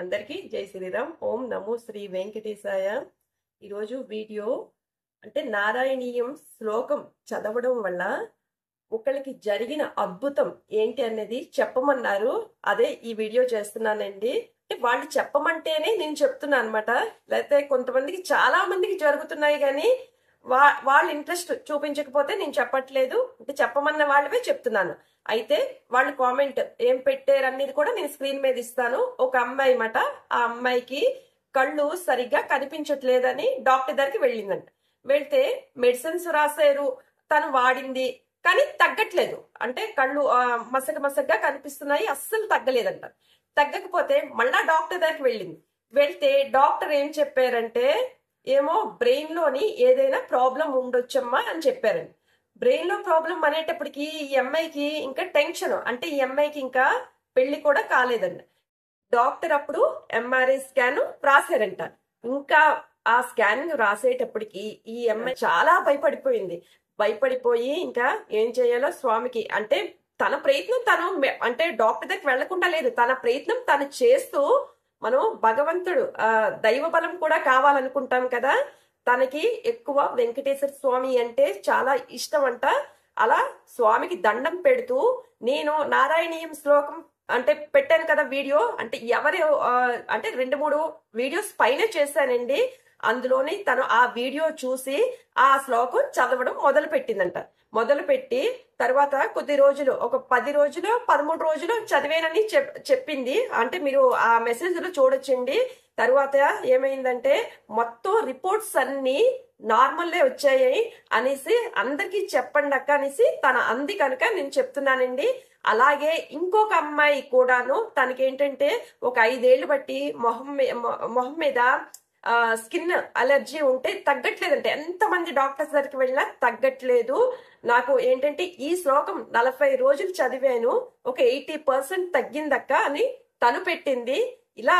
అందరికీ జై శ్రీరామ్. ఓం నమో శ్రీ వెంకటేశాయ. ఈరోజు వీడియో అంటే నారాయణీయం శ్లోకం చదవడం వల్ల ఒకరికి జరిగిన అద్భుతం ఏంటి అనేది చెప్పమన్నారు. అదే ఈ వీడియో చేస్తున్నానండి. అంటే వాళ్ళు చెప్పమంటేనే నేను చెప్తున్నా అనమాట. లేకపోతే కొంతమందికి చాలా మందికి జరుగుతున్నాయి కానీ వాళ్ళ ఇంట్రెస్ట్ చూపించకపోతే నేను చెప్పట్లేదు. అంటే చెప్పమన్న వాళ్ళవే చెప్తున్నాను. అయితే వాళ్ళు కామెంట్ ఏం పెట్టారు అనేది కూడా నేను స్క్రీన్ మీద ఇస్తాను. ఒక అమ్మాయి మాట, ఆ అమ్మాయికి కళ్ళు సరిగ్గా కనిపించట్లేదని డాక్టర్ దగ్గరికి వెళ్ళిందంట. వెళ్తే మెడిసిన్స్ రాశారు, తను వాడింది, కానీ తగ్గట్లేదు. అంటే కళ్ళు మసగగా కనిపిస్తున్నాయి, అస్సలు తగ్గలేదంట. తగ్గకపోతే మళ్ళా డాక్టర్ దగ్గరికి వెళ్ళింది. వెళ్తే డాక్టర్ ఏం చెప్పారంటే, ఏమో బ్రెయిన్ లోని ఏదైనా ప్రాబ్లం ఉండొచ్చమ్మా అని చెప్పారండి. బ్రెయిన్ లో ప్రాబ్లం అనేటప్పటికి ఈ అమ్మాయికి ఇంకా టెన్షన్. అంటే ఈ అమ్మాయికి ఇంకా పెళ్లి కూడా కాలేదండి. డాక్టర్ అప్పుడు ఎంఆర్ఐ స్కాన్ రాశారంట. ఇంకా ఆ స్కానింగ్ రాసేటప్పటికి ఈ అమ్మాయి చాలా భయపడిపోయి ఇంకా ఏం చేయాలో స్వామికి, అంటే తన ప్రయత్నం తను, అంటే డాక్టర్ దగ్గర వెళ్లకుండా లేదు, తన ప్రయత్నం తను చేస్తూ, మనం భగవంతుడు దైవ బలం కూడా కావాలనుకుంటాం కదా. తనకి ఎక్కువ వెంకటేశ్వర స్వామి అంటే చాలా ఇష్టం అంట. అలా స్వామికి దండం పెడుతూ నేను నారాయణీయం శ్లోకం అంటే పెట్టాను కదా వీడియో. అంటే అంటే 2-3 వీడియోస్ పైన చేశానండి. అందులోని తను ఆ వీడియో చూసి ఆ శ్లోకం చదవడం మొదలు పెట్టిందంట. మొదలుపెట్టి తర్వాత కొద్ది రోజులు, ఒక 10 రోజులు 13 రోజులు చదివేనని చెప్పింది. అంటే మీరు ఆ మెసేజ్ లో చూడొచ్చండి. తర్వాత ఏమైందంటే మొత్తం రిపోర్ట్స్ అన్ని నార్మల్లే వచ్చాయి అనేసి అందరికి చెప్పండి అక్క అనేసి తన అంది కనుక నేను చెప్తున్నానండి. అలాగే ఇంకొక అమ్మాయి కూడాను, తనకేంటంటే ఒక 5 ఏళ్లు బట్టి మొహం మీద స్కిన్ అలర్జీ ఉంటే తగ్గట్లేదంటే, ఎంతమంది డాక్టర్స్ దగ్గరికి వెళ్ళినా తగ్గట్లేదు. నాకు ఏంటంటే ఈ శ్లోకం 40 రోజులు చదివాను, ఒక 80% తగ్గిందక్క అని తను పెట్టింది. ఇలా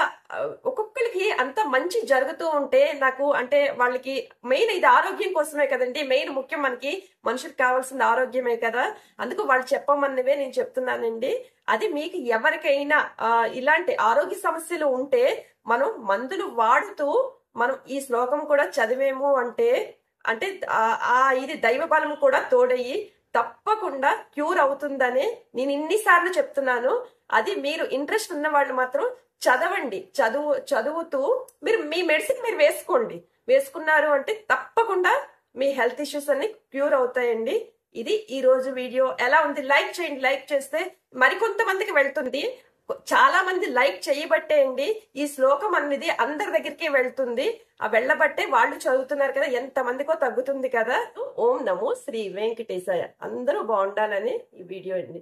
ఒక్కొక్కరికి అంత మంచి జరుగుతూ ఉంటే నాకు, అంటే వాళ్ళకి మెయిన్ ఇది ఆరోగ్యం కోసమే కదండి. మెయిన్ ముఖ్యం, మనకి మనుషులకు కావాల్సిన ఆరోగ్యమే కదా. అందుకు వాళ్ళు చెప్పమన్నవే నేను చెప్తున్నానండి. అది మీకు ఎవరికైనా ఇలాంటి ఆరోగ్య సమస్యలు ఉంటే మనం మందులు వాడుతూ మనం ఈ శ్లోకం కూడా చదివేము అంటే ఇది దైవ బలం కూడా తోడయి తప్పకుండా క్యూర్ అవుతుందని నేను ఇన్నిసార్లు చెప్తున్నాను. అది మీరు ఇంట్రెస్ట్ ఉన్న వాళ్ళు మాత్రం చదవండి. చదువుతూ మీరు మీ మెడిసిన్ మీరు వేసుకున్నారు అంటే తప్పకుండా మీ హెల్త్ ఇష్యూస్ అన్ని క్యూర్ అవుతాయండి. ఇది ఈ రోజు వీడియో. ఎలా ఉంది? లైక్ చేయండి. లైక్ చేస్తే మరికొంతమందికి వెళ్తుంది. చాలా మంది లైక్ చేయబట్టే అండి ఈ శ్లోకం అనేది అందరి దగ్గరికి వెళ్తుంది. ఆ వెళ్ళబట్టే వాళ్ళు చదువుతున్నారు కదా, ఎంత మందికో తగ్గుతుంది కదా. ఓం నమో శ్రీ వెంకటేశాయ. అందరూ బాగుండాలని ఈ వీడియో అండి.